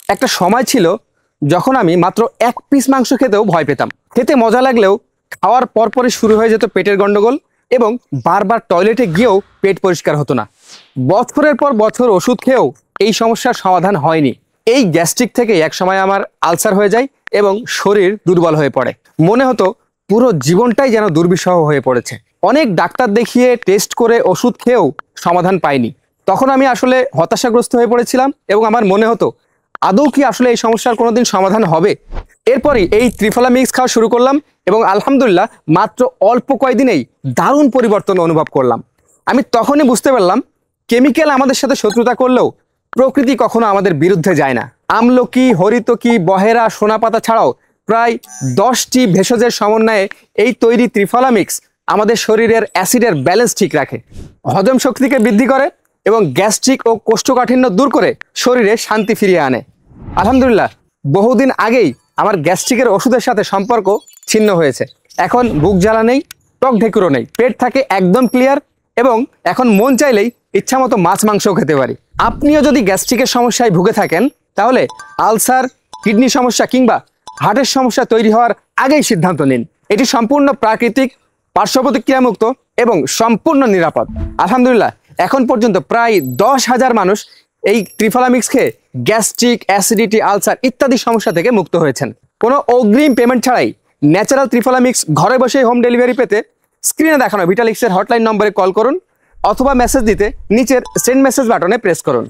একটা সময় ছিল যখন আমি মাত্র এক পিস মাংস খেতেও ভয় পেতাম। খেতে মজা লাগলেও খাওয়ার পরপরই শুরু হয়ে যেত পেটের গন্ডগোল এবং বারবার টয়লেটে গিয়েও পেট পরিষ্কার হতো না। বছরের পর বছর ওষুধ খেয়েও এই সমস্যার সমাধান হয়নি। এই গ্যাস্ট্রিক থেকে একসময় আমার আলসার হয়ে যায় এবং শরীর দুর্বল হয়ে পড়ে। মনে হতো পুরো জীবনটাই যেন দুর্বিষহ হয়ে পড়েছে। অনেক ডাক্তার দেখিয়ে টেস্ট করে ওষুধ খেয়েও সমাধান পাইনি। তখন আমি আসলে হতাশাগ্রস্ত হয়ে পড়েছিলাম এবং আমার মনে হতো আদৌ কি আসলে এই সমস্যার কোনোদিন সমাধান হবে। এরপরই এই ত্রিফলা মিক্স খাওয়া শুরু করলাম এবং আলহামদুলিল্লাহ মাত্র অল্প কয়েকদিনেই দারুণ পরিবর্তন অনুভব করলাম। আমি তখনই বুঝতে পারলাম কেমিক্যাল আমাদের সাথে শত্রুতা করলেও প্রকৃতি কখনো আমাদের বিরুদ্ধে যায় না। আমলকি, হরিতকি, বহেরা, সোনাপাতা ছাড়াও প্রায় 10টি ভেষজের সমন্বয়ে এই তৈরি ত্রিফলা মিক্স আমাদের শরীরের অ্যাসিডের ব্যালেন্স ঠিক রাখে, হজম শক্তিকে বৃদ্ধি করে এবং গ্যাস্ট্রিক ও কোষ্ঠকাঠিন্য দূর করে শরীরে শান্তি ফিরিয়ে আনে। আলহামদুলিল্লাহ বহুদিন আগেই আমার গ্যাস্ট্রিকের ওষুধের সাথে সম্পর্ক ছিন্ন হয়েছে। এখন বুক জ্বালা নেই, টক ঢেকুরও নেই, পেট থাকে একদম ক্লিয়ার এবং এখন মন চাইলেই ইচ্ছামতো মাছ মাংসও খেতে পারি। আপনিও যদি গ্যাস্ট্রিকের সমস্যায় ভুগে থাকেন তাহলে আলসার, কিডনি সমস্যা কিংবা হার্টের সমস্যা তৈরি হওয়ার আগেই সিদ্ধান্ত নিন। এটি সম্পূর্ণ প্রাকৃতিক, পার্শ্ব প্রতিক্রিয়ামুক্ত এবং সম্পূর্ণ নিরাপদ। আলহামদুলিল্লাহ এখন পর্যন্ত প্রায় 10,000 মানুষ এই ত্রিফলা মিক্স খেয়ে গ্যাস্ট্রিক, অ্যাসিডিটি, আলসার ইত্যাদি সমস্যা থেকে মুক্ত হয়েছেন। কোনো অগ্রিম পেমেন্ট ছাড়াই ন্যাচারাল ত্রিফলা মিক্স ঘরে বসে হোম ডেলিভারি পেতে স্ক্রিনে দেখানো ভিটালিক্সের হটলাইন নম্বরে কল করুন অথবা মেসেজ দিতে নিচের সেন্ড মেসেজ বাটনে প্রেস করুন।